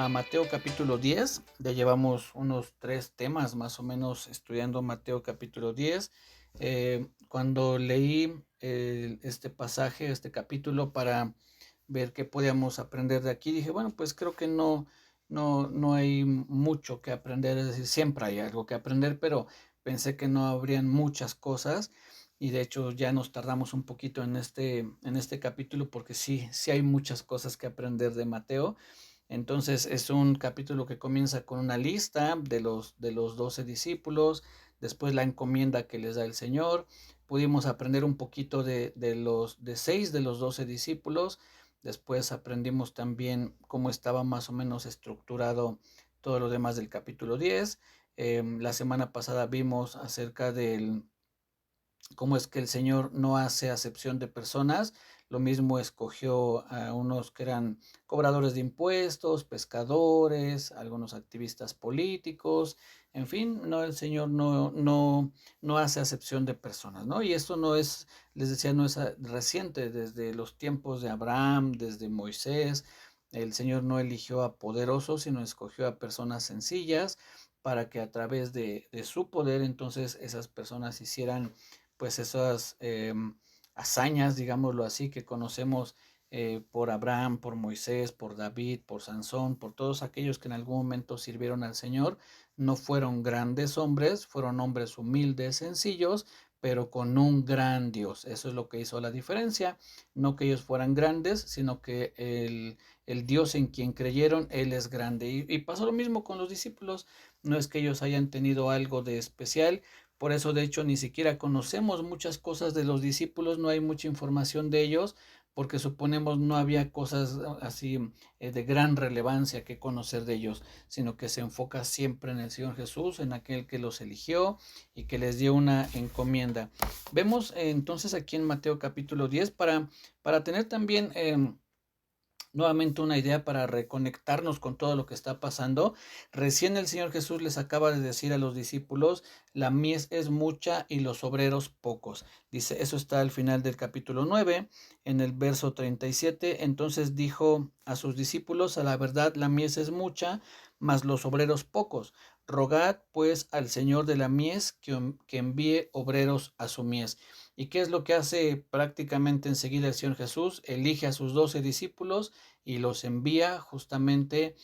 a Mateo capítulo 10. Ya llevamos unos 3 temas más o menos estudiando Mateo capítulo 10. Cuando leí este pasaje, este capítulo, para ver qué podíamos aprender de aquí, dije, bueno, pues creo que no hay mucho que aprender, es decir, siempre hay algo que aprender, pero pensé que no habrían muchas cosas. Y de hecho ya nos tardamos un poquito en este capítulo porque sí hay muchas cosas que aprender de Mateo. Entonces es un capítulo que comienza con una lista de los 12 discípulos, después la encomienda que les da el Señor. Pudimos aprender un poquito de 6 de los 12 discípulos. Después aprendimos también cómo estaba más o menos estructurado todo lo demás del capítulo 10. La semana pasada vimos acerca del cómo es que el Señor no hace acepción de personas. Lo mismo escogió a unos que eran cobradores de impuestos, pescadores, algunos activistas políticos, en fin, no, el Señor no hace acepción de personas, ¿no? Y esto no es, les decía, no es reciente, desde los tiempos de Abraham, desde Moisés. El Señor no eligió a poderosos, sino escogió a personas sencillas para que a través de su poder entonces esas personas hicieran pues esas hazañas, digámoslo así, que conocemos por Abraham, por Moisés, por David, por Sansón, por todos aquellos que en algún momento sirvieron al Señor. No fueron grandes hombres, fueron hombres humildes, sencillos, pero con un gran Dios. Eso es lo que hizo la diferencia. No que ellos fueran grandes, sino que el Dios en quien creyeron, Él es grande. Y pasó lo mismo con los discípulos. No es que ellos hayan tenido algo de especial, por eso, de hecho, ni siquiera conocemos muchas cosas de los discípulos, no hay mucha información de ellos, porque suponemos no había cosas así de gran relevancia que conocer de ellos, sino que se enfoca siempre en el Señor Jesús, en aquel que los eligió y que les dio una encomienda. Vemos entonces aquí en Mateo capítulo 10 para tener también nuevamente una idea para reconectarnos con todo lo que está pasando. Recién el Señor Jesús les acaba de decir a los discípulos, la mies es mucha y los obreros pocos. Dice, eso está al final del capítulo 9, en el verso 37. Entonces dijo a sus discípulos, a la verdad la mies es mucha, mas los obreros pocos. Rogad pues al Señor de la mies que envíe obreros a su mies. ¿Y qué es lo que hace prácticamente enseguida el Señor Jesús? Elige a sus 12 discípulos y los envía justamente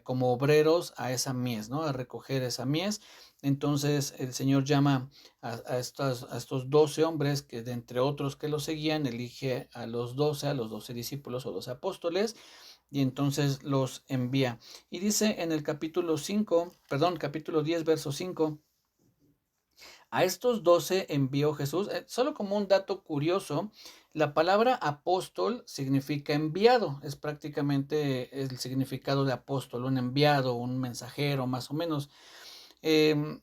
como obreros a esa mies, ¿no? A recoger esa mies. Entonces el Señor llama a estos 12 hombres que de entre otros que lo seguían, elige a los 12 discípulos o 12 apóstoles, y entonces los envía. Y dice en el capítulo 10, verso 5, a estos 12 envió Jesús. Solo como un dato curioso, la palabra apóstol significa enviado. Es prácticamente el significado de apóstol, un enviado, un mensajero, más o menos. Eh,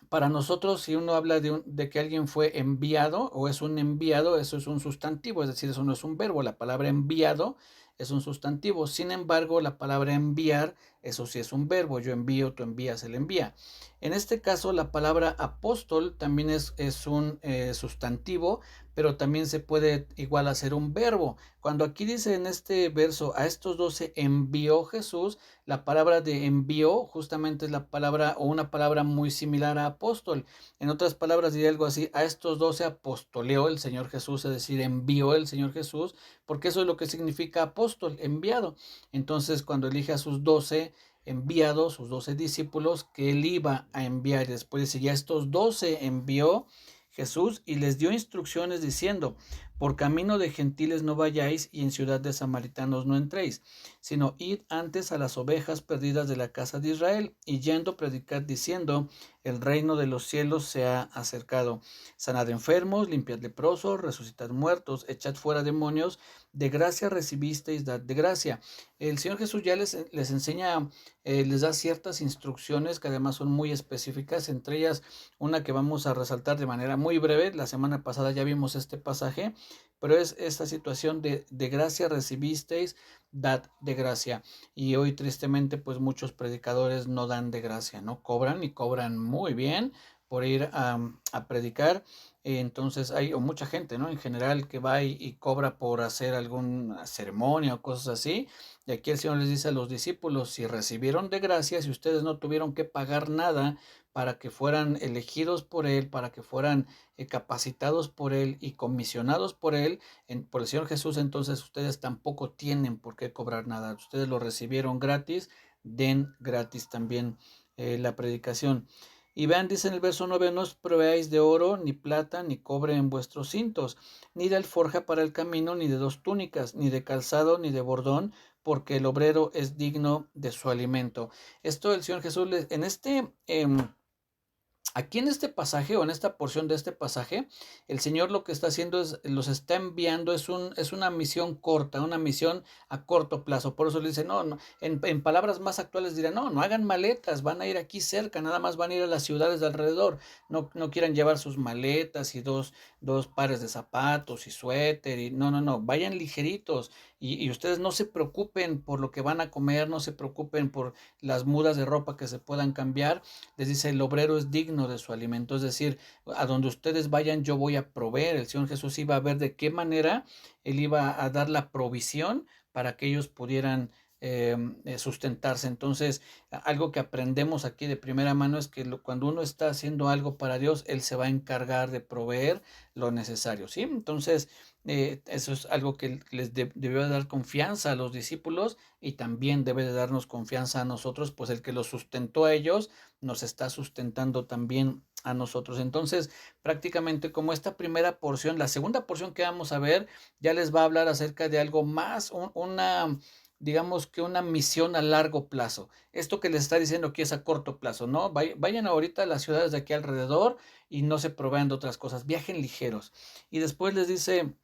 para nosotros, si uno habla de que alguien fue enviado o es un enviado, eso es un sustantivo, es decir, eso no es un verbo. La palabra enviado es un sustantivo. Sin embargo, la palabra enviar, eso sí es un verbo. Yo envío, tú envías, él envía. En este caso, la palabra apóstol también es un sustantivo, pero también se puede igual hacer un verbo. Cuando aquí dice en este verso, a estos 12 envió Jesús, la palabra de envió justamente es la palabra o una palabra muy similar a apóstol. En otras palabras diría algo así, a estos 12 apostoleó el Señor Jesús, es decir, envió el Señor Jesús, porque eso es lo que significa apóstol, enviado. Entonces, cuando elige a sus 12 enviados, sus 12 discípulos, que él iba a enviar, y después dice, ya estos 12 envió Jesús y les dio instrucciones diciendo, por camino de gentiles no vayáis y en ciudad de samaritanos no entréis, sino id antes a las ovejas perdidas de la casa de Israel, y yendo predicad diciendo, el reino de los cielos se ha acercado. Sanad enfermos, limpiad leprosos, resucitad muertos, echad fuera demonios, de gracia recibisteis, dad de gracia. El Señor Jesús ya les enseña, les da ciertas instrucciones que además son muy específicas, entre ellas una que vamos a resaltar de manera muy breve. La semana pasada ya vimos este pasaje, pero es esta situación de gracia recibisteis, dad de gracia. Y hoy tristemente pues muchos predicadores no dan de gracia, ¿no? Cobran y cobran muy bien, por ir a predicar. Entonces hay mucha gente, ¿no? En general que va y cobra por hacer alguna ceremonia o cosas así. Y aquí el Señor les dice a los discípulos, si recibieron de gracia, si ustedes no tuvieron que pagar nada para que fueran elegidos por Él, para que fueran capacitados por Él y comisionados por Él, por el Señor Jesús, entonces ustedes tampoco tienen por qué cobrar nada. Ustedes lo recibieron gratis, den gratis también la predicación. Y vean, dice en el verso 9, no os proveáis de oro, ni plata, ni cobre en vuestros cintos, ni de alforja para el camino, ni de 2 túnicas, ni de calzado, ni de bordón, porque el obrero es digno de su alimento. Esto el Señor Jesús, en aquí en este pasaje o en esta porción de este pasaje, el Señor lo que está haciendo es, los está enviando, es una misión corta, una misión a corto plazo. Por eso le dice, no, en palabras más actuales dirán, no hagan maletas, van a ir aquí cerca, nada más van a ir a las ciudades de alrededor. No quieran llevar sus maletas y dos pares de zapatos y suéter. Y no, vayan ligeritos y ustedes no se preocupen por lo que van a comer, no se preocupen por las mudas de ropa que se puedan cambiar. Les dice, el obrero es digno de su alimento, es decir, a donde ustedes vayan yo voy a proveer. El Señor Jesús iba a ver de qué manera Él iba a dar la provisión para que ellos pudieran sustentarse. Entonces, algo que aprendemos aquí de primera mano es que cuando uno está haciendo algo para Dios, Él se va a encargar de proveer lo necesario, ¿sí? Entonces, eso es algo que les debió dar confianza a los discípulos y también debe de darnos confianza a nosotros, pues el que los sustentó a ellos nos está sustentando también a nosotros. Entonces, prácticamente como esta primera porción, la segunda porción que vamos a ver, ya les va a hablar acerca de algo más, digamos que una misión a largo plazo. Esto que les está diciendo aquí es a corto plazo, ¿no? Vayan ahorita a las ciudades de aquí alrededor y no se provean de otras cosas, viajen ligeros. Y después les dice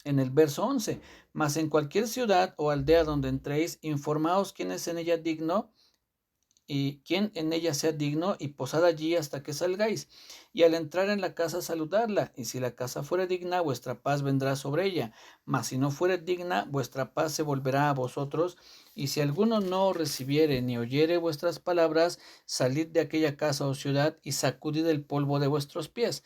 en el verso 11, mas en cualquier ciudad o aldea donde entréis, informaos quién es en ella digno y quien en ella sea digno, y posad allí hasta que salgáis, y al entrar en la casa saludarla, y si la casa fuere digna, vuestra paz vendrá sobre ella, mas si no fuere digna, vuestra paz se volverá a vosotros, y si alguno no recibiere ni oyere vuestras palabras, salid de aquella casa o ciudad y sacudid el polvo de vuestros pies.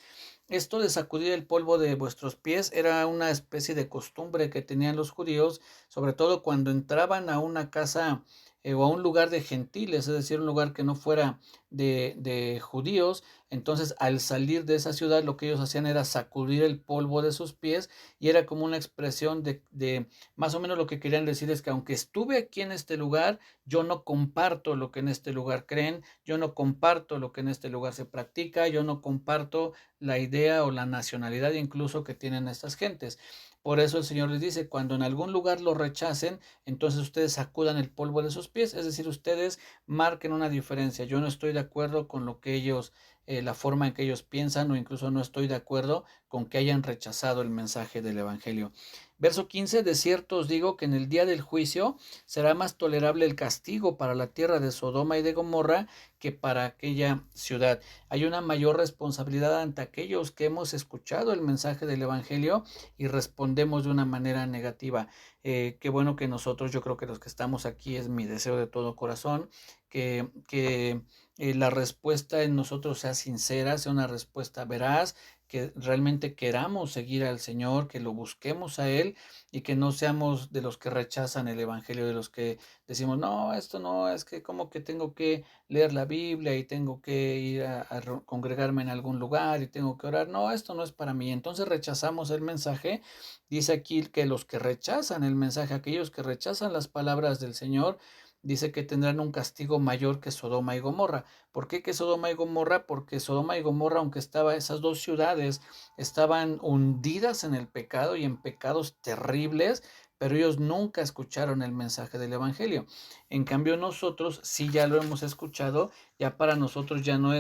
Esto de sacudir el polvo de vuestros pies era una especie de costumbre que tenían los judíos, sobre todo cuando entraban a una casa o a un lugar de gentiles, es decir, un lugar que no fuera de judíos. Entonces, al salir de esa ciudad, lo que ellos hacían era sacudir el polvo de sus pies y era como una expresión de más o menos lo que querían decir es que aunque estuve aquí en este lugar, yo no comparto lo que en este lugar creen, yo no comparto lo que en este lugar se practica, yo no comparto la idea o la nacionalidad incluso que tienen estas gentes. Por eso el Señor les dice, cuando en algún lugar lo rechacen, entonces ustedes sacudan el polvo de sus pies, es decir, ustedes marquen una diferencia. Yo no estoy de acuerdo con lo que ellos, la forma en que ellos piensan, o incluso no estoy de acuerdo con que hayan rechazado el mensaje del Evangelio. Verso 15, de cierto os digo que en el día del juicio será más tolerable el castigo para la tierra de Sodoma y de Gomorra que para aquella ciudad. Hay una mayor responsabilidad ante aquellos que hemos escuchado el mensaje del Evangelio y respondemos de una manera negativa. Qué bueno que nosotros, yo creo que los que estamos aquí, es mi deseo de todo corazón, que la respuesta en nosotros sea sincera, sea una respuesta veraz, que realmente queramos seguir al Señor, que lo busquemos a Él y que no seamos de los que rechazan el Evangelio, de los que decimos, no, esto no, es que como que tengo que leer la Biblia y tengo que ir a congregarme en algún lugar y tengo que orar. No, esto no es para mí. Entonces rechazamos el mensaje. Dice aquí que los que rechazan el mensaje, aquellos que rechazan las palabras del Señor, dice que tendrán un castigo mayor que Sodoma y Gomorra. ¿Por qué que Sodoma y Gomorra? Porque Sodoma y Gomorra, aunque esas dos ciudades estaban hundidas en el pecado y en pecados terribles, pero ellos nunca escucharon el mensaje del Evangelio. En cambio nosotros sí ya lo hemos escuchado, ya para nosotros ya no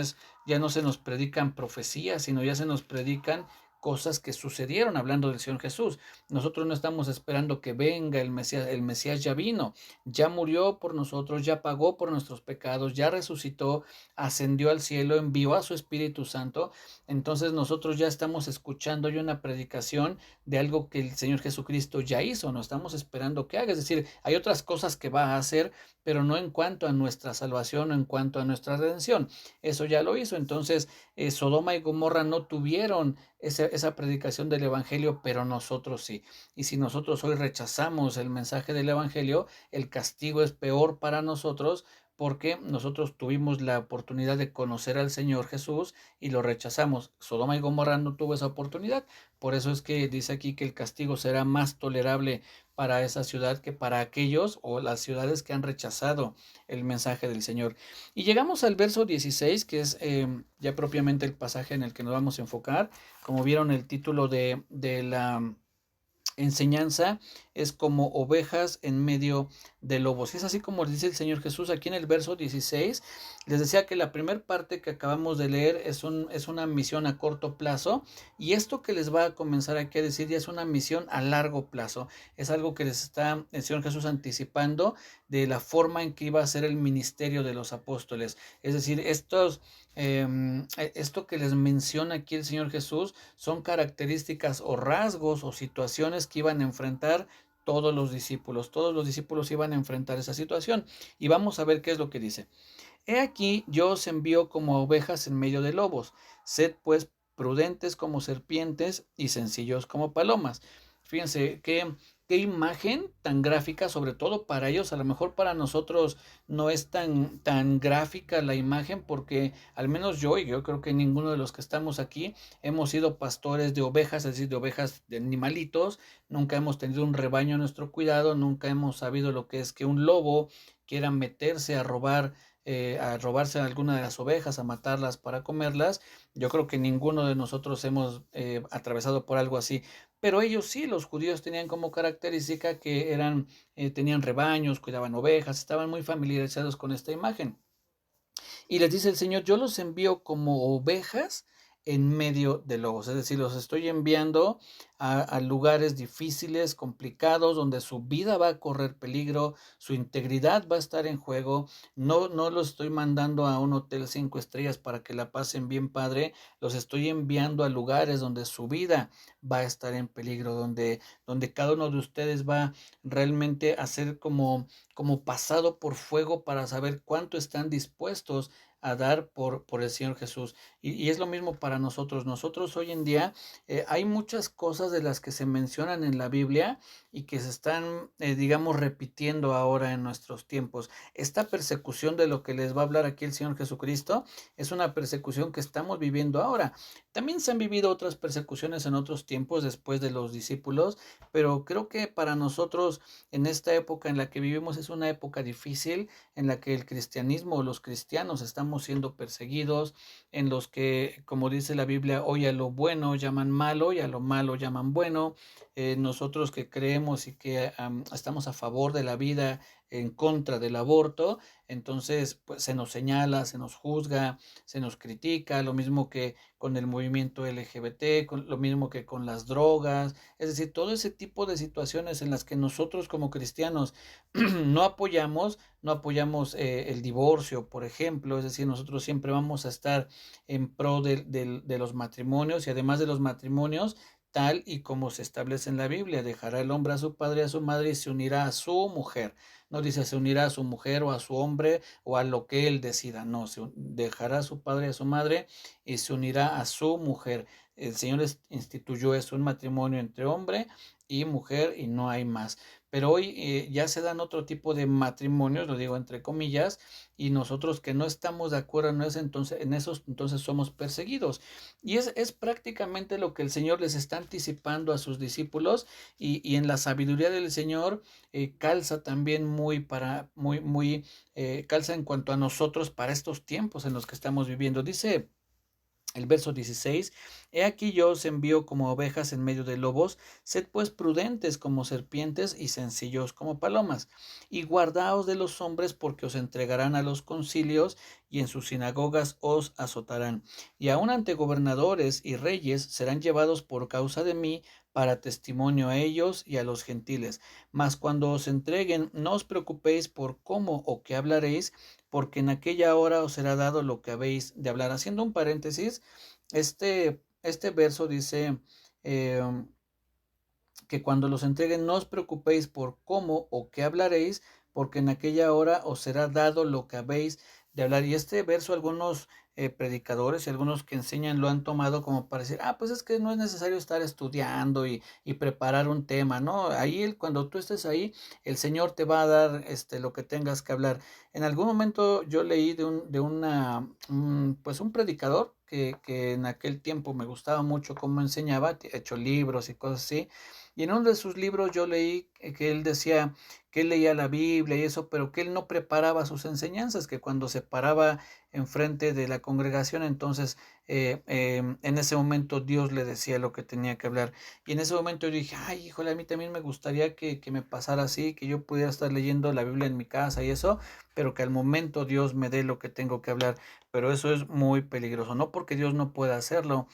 se nos predican profecías, sino ya se nos predican cosas que sucedieron hablando del Señor Jesús. Nosotros no estamos esperando que venga el Mesías ya vino, ya murió por nosotros, ya pagó por nuestros pecados, ya resucitó, ascendió al cielo, envió a su Espíritu Santo. Entonces nosotros ya estamos escuchando hoy una predicación de algo que el Señor Jesucristo ya hizo, no estamos esperando que haga, es decir, hay otras cosas que va a hacer, pero no en cuanto a nuestra salvación o en cuanto a nuestra redención. Eso ya lo hizo. Entonces, Sodoma y Gomorra no tuvieron esa predicación del Evangelio, pero nosotros sí. Y si nosotros hoy rechazamos el mensaje del Evangelio, el castigo es peor para nosotros, porque nosotros tuvimos la oportunidad de conocer al Señor Jesús y lo rechazamos. Sodoma y Gomorra no tuvo esa oportunidad. Por eso es que dice aquí que el castigo será más tolerable para esa ciudad que para aquellos o las ciudades que han rechazado el mensaje del Señor. Y llegamos al verso 16, que es ya propiamente el pasaje en el que nos vamos a enfocar. Como vieron, el título de la enseñanza es como ovejas en medio de lobos. Y es así como dice el Señor Jesús aquí en el verso 16. Les decía que la primera parte que acabamos de leer es una misión a corto plazo, y esto que les va a comenzar aquí a decir ya es una misión a largo plazo. Es algo que les está el Señor Jesús anticipando de la forma en que iba a ser el ministerio de los apóstoles. Es decir, esto que les menciona aquí el Señor Jesús son características o rasgos o situaciones que iban a enfrentar todos los discípulos. Todos los discípulos iban a enfrentar esa situación. Y vamos a ver qué es lo que dice. He aquí, yo os envío como ovejas en medio de lobos. Sed pues prudentes como serpientes y sencillos como palomas. Fíjense qué imagen tan gráfica, sobre todo para ellos. A lo mejor para nosotros no es tan gráfica la imagen, porque al menos yo, y yo creo que ninguno de los que estamos aquí, hemos sido pastores de ovejas, es decir, de ovejas, de animalitos. Nunca hemos tenido un rebaño a nuestro cuidado, nunca hemos sabido lo que es que un lobo quiera meterse a robarse alguna de las ovejas, a matarlas para comerlas. Yo creo que ninguno de nosotros hemos atravesado por algo así, pero ellos sí. Los judíos tenían como característica que tenían rebaños, cuidaban ovejas, estaban muy familiarizados con esta imagen. Y les dice el Señor: yo los envío como ovejas en medio de lobos. Es decir, los estoy enviando a lugares difíciles, complicados, donde su vida va a correr peligro, su integridad va a estar en juego. No los estoy mandando a un hotel 5 estrellas para que la pasen bien padre. Los estoy enviando a lugares donde su vida va a estar en peligro, donde cada uno de ustedes va realmente a ser como pasado por fuego para saber cuánto están dispuestos a dar por el Señor Jesús. Y es lo mismo para nosotros. Nosotros hoy en día hay muchas cosas de las que se mencionan en la Biblia y que se están, digamos, repitiendo ahora en nuestros tiempos. Esta persecución de lo que les va a hablar aquí el Señor Jesucristo es una persecución que estamos viviendo ahora. También se han vivido otras persecuciones en otros tiempos después de los discípulos, pero creo que para nosotros en esta época en la que vivimos es una época difícil, en la que el cristianismo o los cristianos estamos siendo perseguidos, en los que, como dice la Biblia, hoy a lo bueno llaman malo y a lo malo llaman bueno. Nosotros que creemos y que estamos a favor de la vida, en contra del aborto, entonces pues se nos señala, se nos juzga, se nos critica, lo mismo que con el movimiento LGBT, lo mismo que con las drogas. Es decir, todo ese tipo de situaciones en las que nosotros como cristianos no apoyamos el divorcio, por ejemplo. Es decir, nosotros siempre vamos a estar en pro de los matrimonios, y además de los matrimonios, tal y como se establece en la Biblia: dejará el hombre a su padre y a su madre y se unirá a su mujer. No dice se unirá a su mujer o a su hombre o a lo que él decida, no, dejará a su padre y a su madre y se unirá a su mujer. El Señor instituyó un matrimonio entre hombre y mujer, y no hay más. Pero hoy ya se dan otro tipo de matrimonios, lo digo entre comillas, y nosotros que no estamos de acuerdo en esos, entonces somos perseguidos. Y es prácticamente lo que el Señor les está anticipando a sus discípulos, y en la sabiduría del Señor calza también calza en cuanto a nosotros para estos tiempos en los que estamos viviendo. Dice el verso 16: he aquí yo os envío como ovejas en medio de lobos. Sed pues prudentes como serpientes y sencillos como palomas. Y guardaos de los hombres, porque os entregarán a los concilios y en sus sinagogas os azotarán. Y aun ante gobernadores y reyes serán llevados por causa de mí, para testimonio a ellos y a los gentiles. Mas cuando os entreguen, no os preocupéis por cómo o qué hablaréis, porque en aquella hora os será dado lo que habéis de hablar. Haciendo un paréntesis, este verso dice eh, que cuando los entreguen no os preocupéis por cómo o qué hablaréis, porque en aquella hora os será dado lo que habéis de hablar. Y este verso algunos predicadores y algunos que enseñan lo han tomado como para decir, pues es que no es necesario estar estudiando y preparar un tema, ¿no? Ahí, cuando tú estés ahí, el Señor te va a dar lo que tengas que hablar. En algún momento yo leí pues un predicador que en aquel tiempo me gustaba mucho cómo enseñaba, he hecho libros y cosas así, y en uno de sus libros yo leí que él decía que él leía la Biblia y eso, pero que él no preparaba sus enseñanzas, que cuando se paraba enfrente de la congregación, entonces en ese momento Dios le decía lo que tenía que hablar. Y en ese momento yo dije, ay, híjole, a mí también me gustaría que me pasara así, que yo pudiera estar leyendo la Biblia en mi casa y eso, pero que al momento Dios me dé lo que tengo que hablar. Pero eso es muy peligroso, no porque Dios no pueda hacerlo,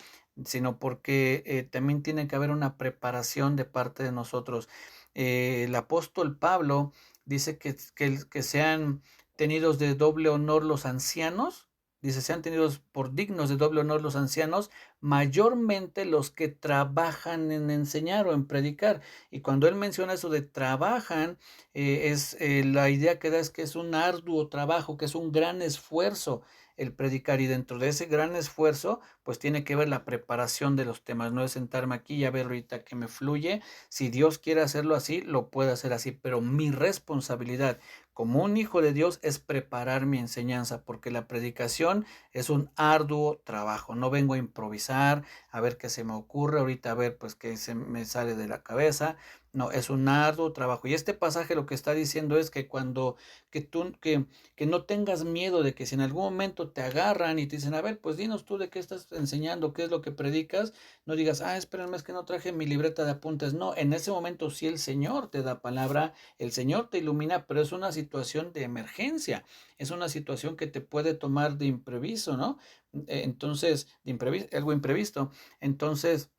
sino porque también tiene que haber una preparación de parte de nosotros. El apóstol Pablo dice que sean tenidos de doble honor los ancianos, dice, sean tenidos por dignos de doble honor los ancianos, mayormente los que trabajan en enseñar o en predicar. Y cuando él menciona eso de trabajan, la idea que da es que es un arduo trabajo, que es un gran esfuerzo el predicar, y dentro de ese gran esfuerzo pues tiene que ver la preparación de los temas, no es sentarme aquí y a ver ahorita que me fluye. Si Dios quiere hacerlo así, lo puede hacer así, pero mi responsabilidad como un hijo de Dios es preparar mi enseñanza, porque la predicación es un arduo trabajo. No vengo a improvisar, a ver qué se me ocurre ahorita, a ver pues qué se me sale de la cabeza. No, es un arduo trabajo. Y este pasaje lo que está diciendo es que cuando que no tengas miedo de que si en algún momento te agarran y te dicen, a ver, pues dinos tú de qué estás enseñando, qué es lo que predicas, no digas, espérenme, es que no traje mi libreta de apuntes. No, en ese momento sí el Señor te da palabra, el Señor te ilumina, pero es una situación de emergencia, es una situación que te puede tomar de imprevisto, ¿no? Entonces, algo imprevisto. Entonces,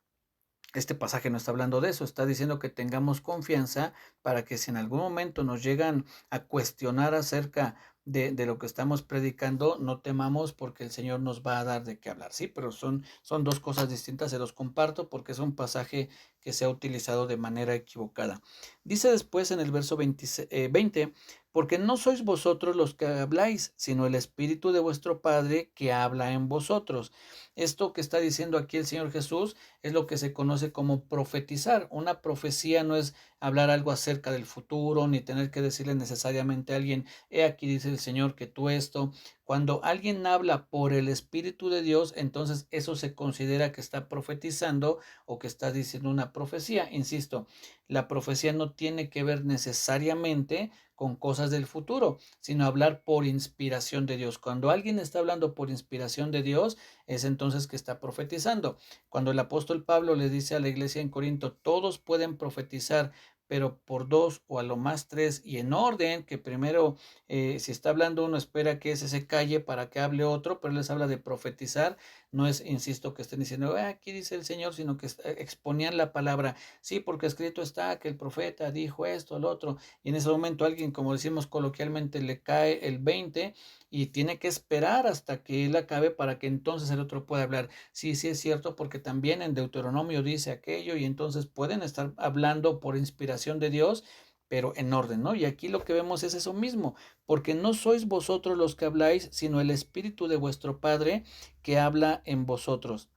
este pasaje no está hablando de eso, está diciendo que tengamos confianza para que si en algún momento nos llegan a cuestionar acerca de lo que estamos predicando, no temamos, porque el Señor nos va a dar de qué hablar, ¿sí? Pero son dos cosas distintas, se los comparto porque es un pasaje que se ha utilizado de manera equivocada. Dice después en el verso 20, porque no sois vosotros los que habláis, sino el Espíritu de vuestro Padre que habla en vosotros. Esto que está diciendo aquí el Señor Jesús es lo que se conoce como profetizar. Una profecía no es hablar algo acerca del futuro, ni tener que decirle necesariamente a alguien, aquí dice el Señor que tú esto. Cuando alguien habla por el Espíritu de Dios, entonces eso se considera que está profetizando o que está diciendo una profecía. Insisto, la profecía no tiene que ver necesariamente con cosas del futuro, sino hablar por inspiración de Dios. Cuando alguien está hablando por inspiración de Dios, es entonces que está profetizando. Cuando el apóstol Pablo le dice a la iglesia en Corinto, todos pueden profetizar, pero por dos o a lo más tres, y en orden, que primero, si está hablando uno, espera que ese se calle para que hable otro, pero les habla de profetizar. No es, insisto, que estén diciendo, aquí dice el Señor, sino que exponían la palabra, sí, porque escrito está que el profeta dijo esto, el otro, y en ese momento alguien, como decimos coloquialmente, le cae el 20 y tiene que esperar hasta que él acabe para que entonces el otro pueda hablar. Sí, sí es cierto, porque también en Deuteronomio dice aquello, y entonces pueden estar hablando por inspiración de Dios, pero en orden, ¿no? Y aquí lo que vemos es eso mismo, porque no sois vosotros los que habláis, sino el Espíritu de vuestro Padre que habla en vosotros.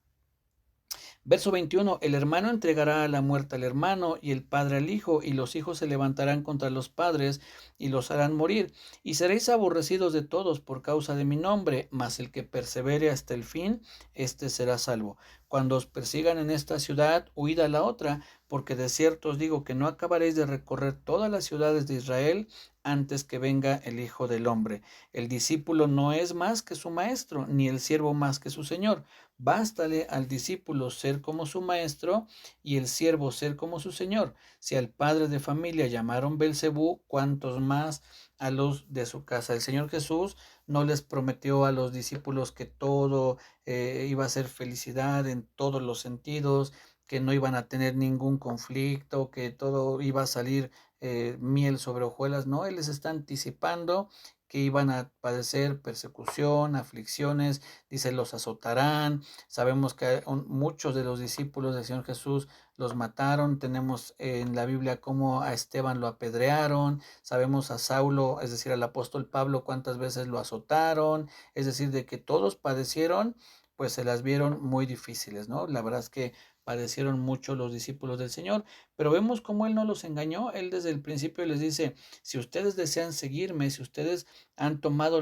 Verso 21, el hermano entregará a la muerte al hermano y el padre al hijo, y los hijos se levantarán contra los padres y los harán morir. Y seréis aborrecidos de todos por causa de mi nombre, mas el que persevere hasta el fin, éste será salvo. Cuando os persigan en esta ciudad, huid a la otra, porque de cierto os digo que no acabaréis de recorrer todas las ciudades de Israel antes que venga el Hijo del Hombre. El discípulo no es más que su maestro, ni el siervo más que su señor. Bástale al discípulo ser como su maestro y el siervo ser como su señor. Si al padre de familia llamaron Belcebú, cuantos más a los de su casa. El Señor Jesús no les prometió a los discípulos que todo iba a ser felicidad en todos los sentidos, que no iban a tener ningún conflicto, que todo iba a salir miel sobre hojuelas, no, Él les está anticipando que iban a padecer persecución, aflicciones, dice, los azotarán. Sabemos que muchos de los discípulos del Señor Jesús los mataron. Tenemos en la Biblia cómo a Esteban lo apedrearon. Sabemos a Saulo, es decir, al apóstol Pablo, cuántas veces lo azotaron. Es decir, de que todos padecieron, pues se las vieron muy difíciles, ¿no? La verdad es que padecieron mucho los discípulos del Señor, pero vemos cómo Él no los engañó. Él desde el principio les dice, si ustedes desean seguirme, si ustedes han tomado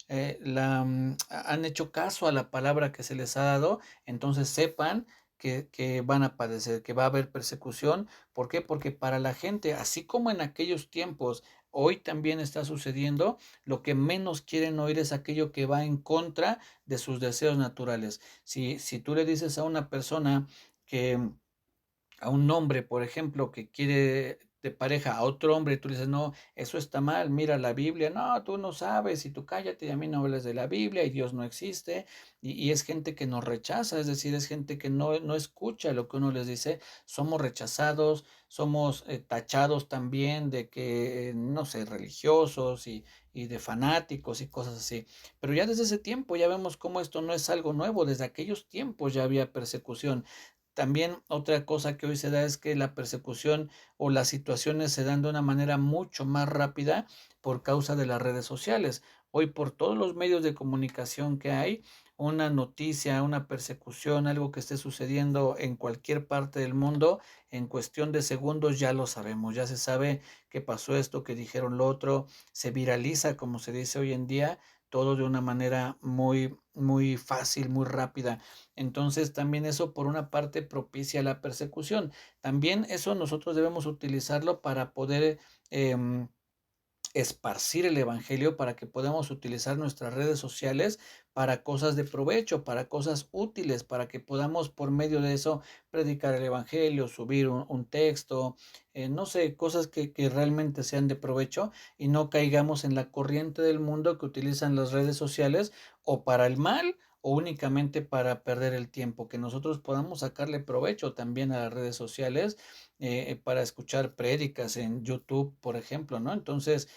han hecho caso a la palabra que se les ha dado, entonces sepan que van a padecer, que va a haber persecución. ¿Por qué? Porque para la gente, así como en aquellos tiempos, hoy también está sucediendo, lo que menos quieren oír es aquello que va en contra de sus deseos naturales. Si tú le dices a una persona que a un hombre, por ejemplo, que quiere de pareja a otro hombre, y tú le dices, no, eso está mal, mira la Biblia, no, tú no sabes, y tú cállate, y a mí no hables de la Biblia, y Dios no existe, y es gente que nos rechaza, es decir, es gente que no escucha lo que uno les dice, somos rechazados, somos tachados también de que, no sé, religiosos y de fanáticos y cosas así. Pero ya desde ese tiempo ya vemos cómo esto no es algo nuevo, desde aquellos tiempos ya había persecución. También otra cosa que hoy se da es que la persecución o las situaciones se dan de una manera mucho más rápida por causa de las redes sociales. Hoy por todos los medios de comunicación que hay, una noticia, una persecución, algo que esté sucediendo en cualquier parte del mundo, en cuestión de segundos ya lo sabemos, ya se sabe que pasó esto, que dijeron lo otro, se viraliza, como se dice hoy en día, todo de una manera muy fácil, muy rápida. Entonces también eso por una parte propicia la persecución. También eso nosotros debemos utilizarlo para poder esparcir el evangelio, para que podamos utilizar nuestras redes sociales para cosas de provecho, para cosas útiles, para que podamos por medio de eso predicar el evangelio, subir un texto, no sé, cosas que realmente sean de provecho y no caigamos en la corriente del mundo que utilizan las redes sociales o para el mal o únicamente para perder el tiempo, que nosotros podamos sacarle provecho también a las redes sociales para escuchar prédicas en YouTube, por ejemplo, ¿no? Entonces,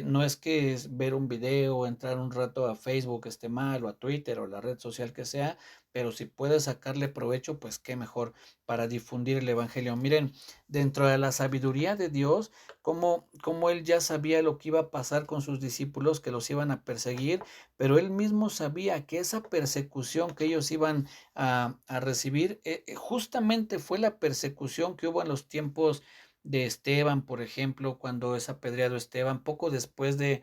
no es que ver un video o entrar un rato a Facebook esté mal o a Twitter o la red social que sea, pero si puedes sacarle provecho, pues qué mejor para difundir el evangelio. Miren, dentro de la sabiduría de Dios, como él ya sabía lo que iba a pasar con sus discípulos, que los iban a perseguir, pero él mismo sabía que esa persecución que ellos iban a recibir, justamente fue la persecución que hubo en los tiempos de Esteban, por ejemplo, cuando es apedreado Esteban, poco después de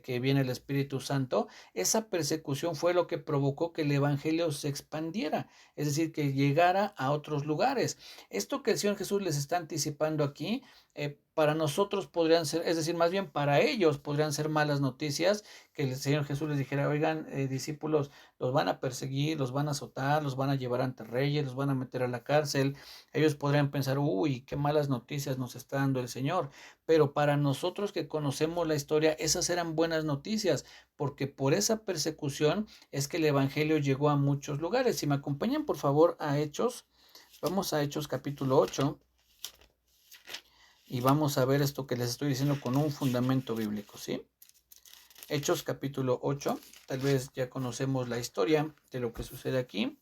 que viene el Espíritu Santo, esa persecución fue lo que provocó que el Evangelio se expandiera, es decir, que llegara a otros lugares. Esto que el Señor Jesús les está anticipando aquí, para nosotros podrían ser, es decir, más bien para ellos podrían ser malas noticias, que el Señor Jesús les dijera, oigan, discípulos, los van a perseguir, los van a azotar, los van a llevar ante reyes, los van a meter a la cárcel. Ellos podrían pensar, uy, qué malas noticias nos está dando el Señor. Pero para nosotros que conocemos la historia, esas eran buenas noticias, porque por esa persecución es que el Evangelio llegó a muchos lugares. Si me acompañan, por favor, a Hechos, vamos a Hechos capítulo 8 y vamos a ver esto que les estoy diciendo con un fundamento bíblico, ¿sí? Hechos capítulo 8, tal vez ya conocemos la historia de lo que sucede aquí.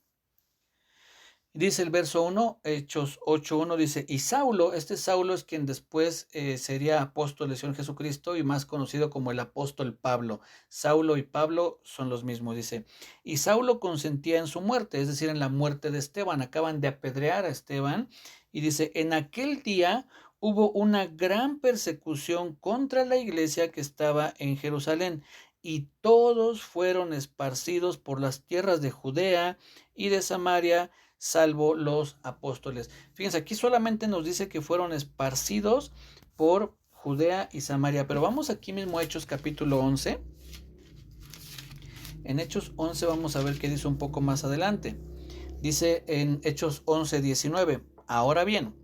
Dice el verso 1, Hechos 8:1, dice, y Saulo, este Saulo es quien después sería apóstol del Señor Jesucristo y más conocido como el apóstol Pablo. Saulo y Pablo son los mismos, dice. Y Saulo consentía en su muerte, es decir, en la muerte de Esteban. Acaban de apedrear a Esteban. Y dice, en aquel día hubo una gran persecución contra la iglesia que estaba en Jerusalén. Y todos fueron esparcidos por las tierras de Judea y de Samaria, salvo los apóstoles. Fíjense, aquí solamente nos dice que fueron esparcidos por Judea y Samaria, pero vamos aquí mismo a Hechos capítulo 11. En Hechos 11 vamos a ver qué dice un poco más adelante. Dice en Hechos 11:19, ahora bien,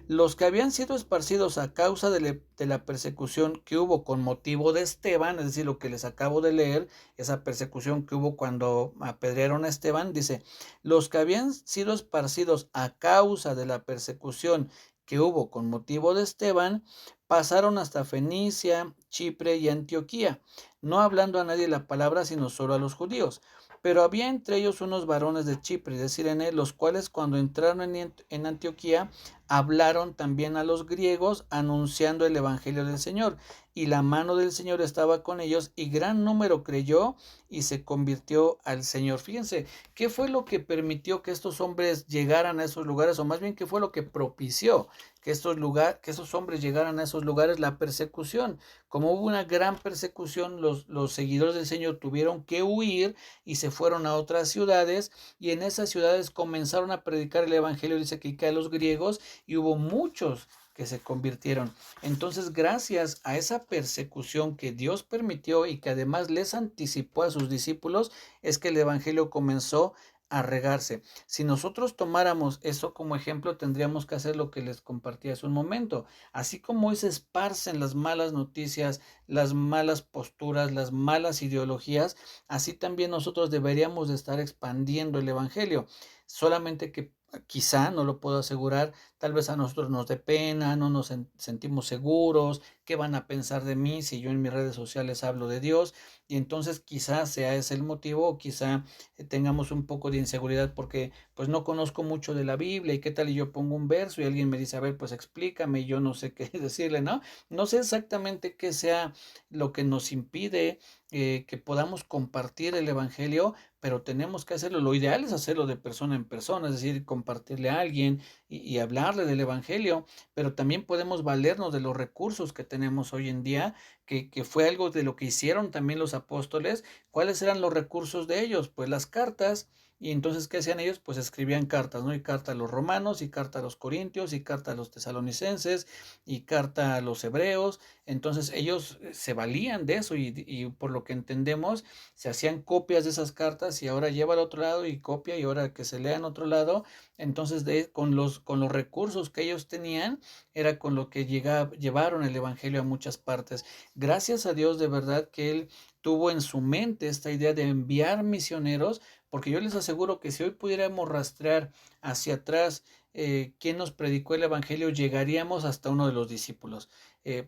los que habían sido esparcidos a causa de la persecución que hubo con motivo de Esteban, es decir, lo que les acabo de leer, esa persecución que hubo cuando apedrearon a Esteban, dice, los que habían sido esparcidos a causa de la persecución que hubo con motivo de Esteban, pasaron hasta Fenicia, Chipre y Antioquía, no hablando a nadie la palabra, sino solo a los judíos. Pero había entre ellos unos varones de Chipre, de Cirene, los cuales cuando entraron en Antioquía, hablaron también a los griegos, anunciando el evangelio del Señor. Y la mano del Señor estaba con ellos, y gran número creyó y se convirtió al Señor. Fíjense, ¿qué fue lo que permitió que estos hombres llegaran a esos lugares? O más bien, ¿qué fue lo que propició que esos hombres llegaran a esos lugares? La persecución. Como hubo una gran persecución, los seguidores del Señor tuvieron que huir y se fueron a otras ciudades, y en esas ciudades comenzaron a predicar el evangelio, dice que a los griegos, y hubo muchos que se convirtieron. Entonces, gracias a esa persecución que Dios permitió y que además les anticipó a sus discípulos, es que el evangelio comenzó a regarse. Si nosotros tomáramos eso como ejemplo, tendríamos que hacer lo que les compartí hace un momento. Así como hoy se esparcen las malas noticias, las malas posturas, las malas ideologías, así también nosotros deberíamos de estar expandiendo el evangelio. Solamente que quizá, no lo puedo asegurar, tal vez a nosotros nos dé pena, no nos sentimos seguros, qué van a pensar de mí si yo en mis redes sociales hablo de Dios, y entonces quizá sea ese el motivo, o quizá tengamos un poco de inseguridad porque pues no conozco mucho de la Biblia, y qué tal y yo pongo un verso y alguien me dice, a ver, pues explícame, y yo no sé qué decirle, ¿no? No sé exactamente qué sea lo que nos impide que podamos compartir el evangelio, pero tenemos que hacerlo. Lo ideal es hacerlo de persona en persona, es decir, compartirle a alguien y hablarle del evangelio, pero también podemos valernos de los recursos que tenemos hoy en día, que fue algo de lo que hicieron también los apóstoles. ¿Cuáles eran los recursos de ellos? Pues las cartas. Y entonces, ¿qué hacían ellos? Pues escribían cartas, ¿no? Y carta a los romanos, y carta a los corintios, y carta a los tesalonicenses, y carta a los hebreos. Entonces ellos se valían de eso, y por lo que entendemos, se hacían copias de esas cartas, y ahora lleva al otro lado y copia, y ahora que se lea en otro lado. Entonces con los recursos que ellos tenían, era con lo que llevaron el evangelio a muchas partes. Gracias a Dios, de verdad, que Él tuvo en su mente esta idea de enviar misioneros, porque yo les aseguro que si hoy pudiéramos rastrear hacia atrás quién nos predicó el evangelio, llegaríamos hasta uno de los discípulos.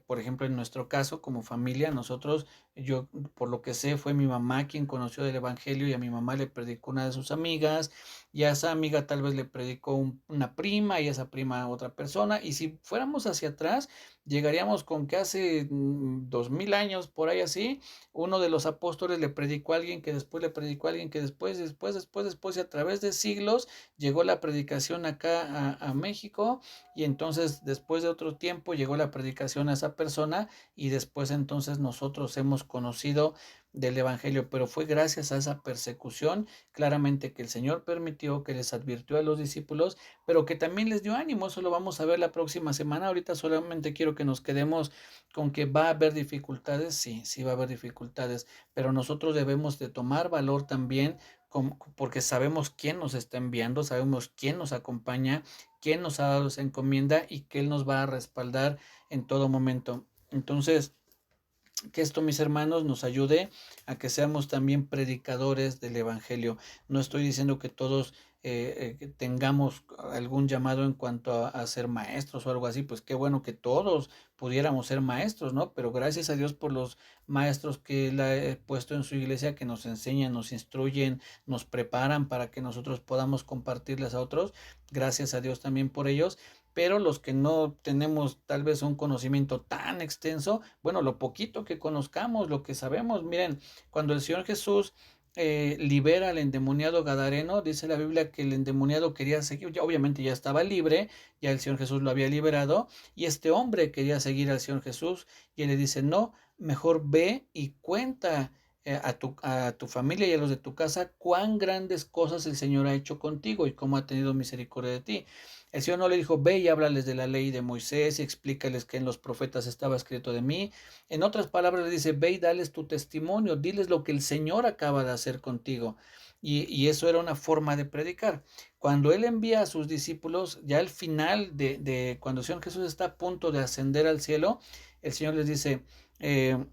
Por ejemplo, en nuestro caso, como familia, nosotros, yo por lo que sé, fue mi mamá quien conoció del evangelio, y a mi mamá le predicó una de sus amigas, y a esa amiga tal vez le predicó una prima, y a esa prima a otra persona, y si fuéramos hacia atrás, llegaríamos con que hace 2000 años, por ahí así, uno de los apóstoles le predicó a alguien, que después le predicó a alguien, que después, y a través de siglos llegó la predicación acá a México, y entonces después de otro tiempo llegó la predicación a esa persona, y después entonces nosotros hemos conocido del evangelio. Pero fue gracias a esa persecución, claramente, que el Señor permitió, que les advirtió a los discípulos, pero que también les dio ánimo. Eso lo vamos a ver la próxima semana. Ahorita solamente quiero que nos quedemos con que va a haber dificultades. Sí, sí va a haber dificultades, pero nosotros debemos de tomar valor también, porque sabemos quién nos está enviando, sabemos quién nos acompaña, quién nos ha dado esa encomienda, y que Él nos va a respaldar en todo momento. Entonces, que esto, mis hermanos, nos ayude a que seamos también predicadores del evangelio. No estoy diciendo que todos que tengamos algún llamado en cuanto a ser maestros o algo así. Pues qué bueno que todos pudiéramos ser maestros, ¿no? Pero gracias a Dios por los maestros que Él ha puesto en su iglesia, que nos enseñan, nos instruyen, nos preparan para que nosotros podamos compartirles a otros. Gracias a Dios también por ellos. Pero los que no tenemos tal vez un conocimiento tan extenso, bueno, lo poquito que conozcamos, lo que sabemos, miren, cuando el Señor Jesús libera al endemoniado gadareno, dice la Biblia que el endemoniado quería seguir, ya, obviamente ya estaba libre, ya el Señor Jesús lo había liberado, y este hombre quería seguir al Señor Jesús, y él le dice, no, mejor ve y cuenta a tu familia y a los de tu casa cuán grandes cosas el Señor ha hecho contigo, y cómo ha tenido misericordia de ti. El Señor no le dijo, ve y háblales de la ley de Moisés y explícales que en los profetas estaba escrito de mí. En otras palabras, le dice, ve y dales tu testimonio, diles lo que el Señor acaba de hacer contigo. Y eso era una forma de predicar. Cuando Él envía a sus discípulos, ya al final cuando el Señor Jesús está a punto de ascender al cielo, el Señor les dice, ir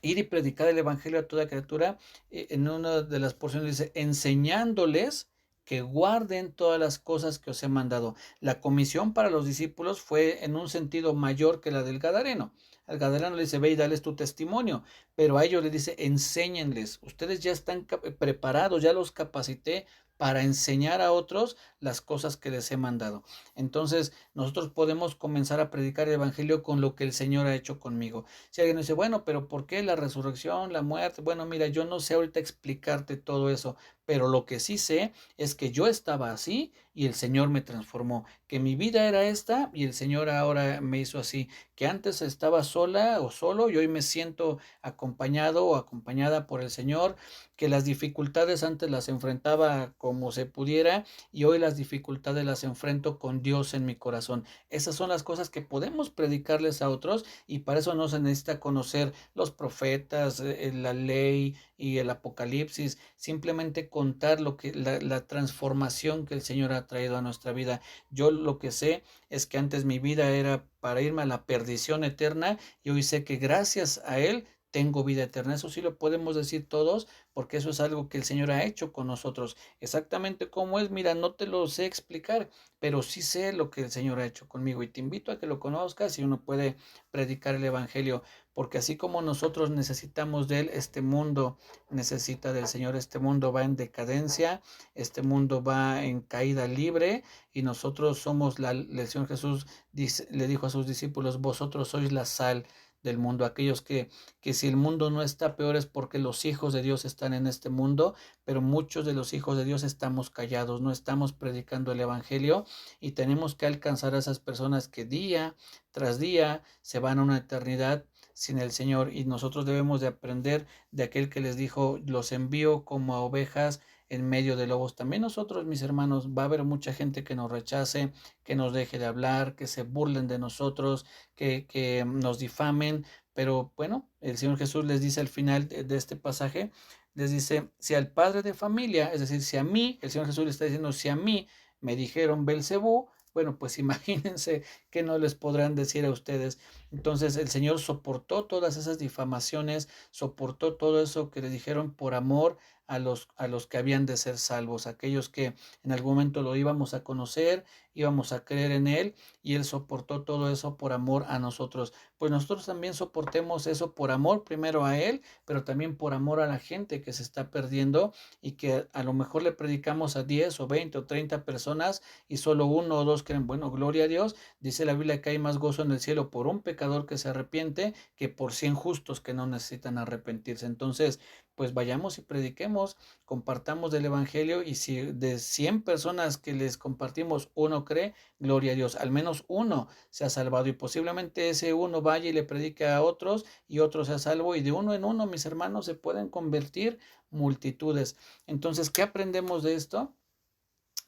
y predicar el evangelio a toda criatura. En una de las porciones dice, enseñándoles que guarden todas las cosas que os he mandado. La comisión para los discípulos fue en un sentido mayor que la del Gadareno. Al Gadareno le dice, ve y dales tu testimonio, pero a ellos les dice, enséñenles. Ustedes ya están preparados, ya los capacité para enseñar a otros las cosas que les he mandado. Entonces, nosotros podemos comenzar a predicar el evangelio con lo que el Señor ha hecho conmigo. Si alguien dice, bueno, pero ¿por qué la resurrección, la muerte? Bueno, mira, yo no sé ahorita explicarte todo eso, pero lo que sí sé es que yo estaba así y el Señor me transformó, que mi vida era esta y el Señor ahora me hizo así, que antes estaba sola o solo y hoy me siento acompañado o acompañada por el Señor, que las dificultades antes las enfrentaba como se pudiera y hoy las dificultades las enfrento con Dios en mi corazón. Esas son las cosas que podemos predicarles a otros y para eso no se necesita conocer los profetas, la ley y el Apocalipsis, simplemente contar lo que la transformación que el Señor ha traído a nuestra vida. Yo lo que sé es que antes mi vida era para irme a la perdición eterna y hoy sé que gracias a Él tengo vida eterna. Eso sí lo podemos decir todos porque eso es algo que el Señor ha hecho con nosotros. Exactamente cómo es, mira, no te lo sé explicar, pero sí sé lo que el Señor ha hecho conmigo y te invito a que lo conozcas y uno puede predicar el Evangelio, porque así como nosotros necesitamos de Él, este mundo necesita del Señor, este mundo va en decadencia, este mundo va en caída libre y nosotros somos el Señor Jesús le dijo a sus discípulos, vosotros sois la sal del mundo, aquellos que si el mundo no está peor es porque los hijos de Dios están en este mundo, pero muchos de los hijos de Dios estamos callados, no estamos predicando el Evangelio y tenemos que alcanzar a esas personas que día tras día se van a una eternidad sin el Señor y nosotros debemos de aprender de aquel que les dijo, los envío como a ovejas en medio de lobos. También nosotros, mis hermanos, va a haber mucha gente que nos rechace, que nos deje de hablar, que se burlen de nosotros, que nos difamen, pero bueno, el Señor Jesús les dice al final de este pasaje, les dice, si al padre de familia, es decir, si a mí, el Señor Jesús le está diciendo, si a mí me dijeron Belcebú, bueno, pues imagínense que no les podrán decir a ustedes. Entonces el Señor soportó todas esas difamaciones, soportó todo eso que le dijeron por amor a los que habían de ser salvos, aquellos que en algún momento lo íbamos a conocer, íbamos a creer en Él y Él soportó todo eso por amor a nosotros. Pues nosotros también soportemos eso por amor primero a Él, pero también por amor a la gente que se está perdiendo y que a lo mejor le predicamos a 10 o 20 o 30 personas y solo uno o dos creen, bueno, gloria a Dios, dice la Biblia que hay más gozo en el cielo por un pecador que se arrepiente que por 100 justos que no necesitan arrepentirse. Entonces, pues vayamos y prediquemos, compartamos del Evangelio y si de 100 personas que les compartimos uno cree, gloria a Dios, al menos uno se ha salvado y posiblemente ese uno vaya y le predique a otros y otro sea salvo y de uno en uno, mis hermanos, se pueden convertir multitudes. Entonces, ¿qué aprendemos de esto?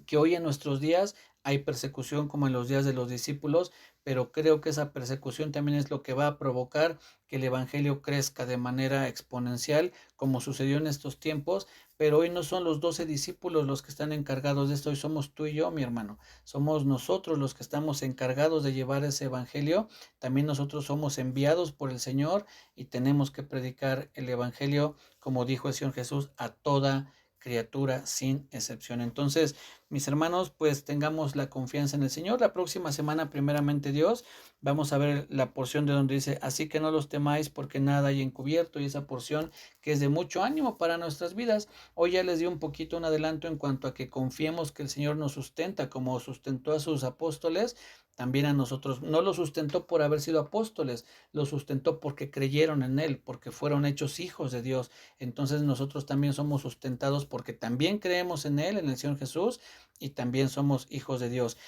Que hoy en nuestros días hay persecución como en los días de los discípulos, pero creo que esa persecución también es lo que va a provocar que el Evangelio crezca de manera exponencial, como sucedió en estos tiempos, pero hoy no son los 12 discípulos los que están encargados de esto, hoy somos tú y yo, mi hermano, somos nosotros los que estamos encargados de llevar ese Evangelio, también nosotros somos enviados por el Señor y tenemos que predicar el Evangelio, como dijo el Señor Jesús, a toda criatura sin excepción. Entonces, mis hermanos, pues tengamos la confianza en el Señor. La próxima semana, primeramente Dios, vamos a ver la porción de donde dice, así que no los temáis porque nada hay encubierto y esa porción que es de mucho ánimo para nuestras vidas. Hoy ya les di un poquito un adelanto en cuanto a que confiemos que el Señor nos sustenta como sustentó a sus apóstoles. También a nosotros no lo sustentó por haber sido apóstoles, lo sustentó porque creyeron en Él, porque fueron hechos hijos de Dios. Entonces nosotros también somos sustentados porque también creemos en Él, en el Señor Jesús, y también somos hijos de Dios.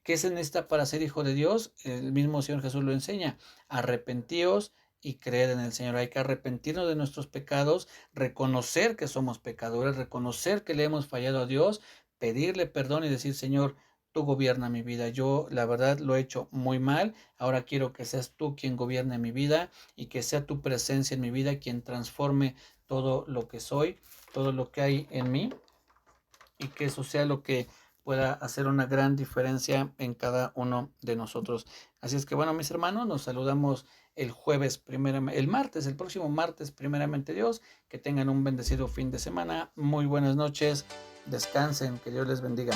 ¿Qué se necesita para ser hijo de Dios? El mismo Señor Jesús lo enseña. Arrepentíos y creed en el Señor. Hay que arrepentirnos de nuestros pecados, reconocer que somos pecadores, reconocer que le hemos fallado a Dios, pedirle perdón y decir, Señor, tú gobierna mi vida. Yo, la verdad, lo he hecho muy mal. Ahora quiero que seas tú quien gobierne mi vida y que sea tu presencia en mi vida quien transforme todo lo que soy, todo lo que hay en mí y que eso sea lo que pueda hacer una gran diferencia en cada uno de nosotros. Así es que bueno, mis hermanos, nos saludamos el jueves, el martes, el próximo martes, primeramente Dios, que tengan un bendecido fin de semana. Muy buenas noches. Descansen, que Dios les bendiga.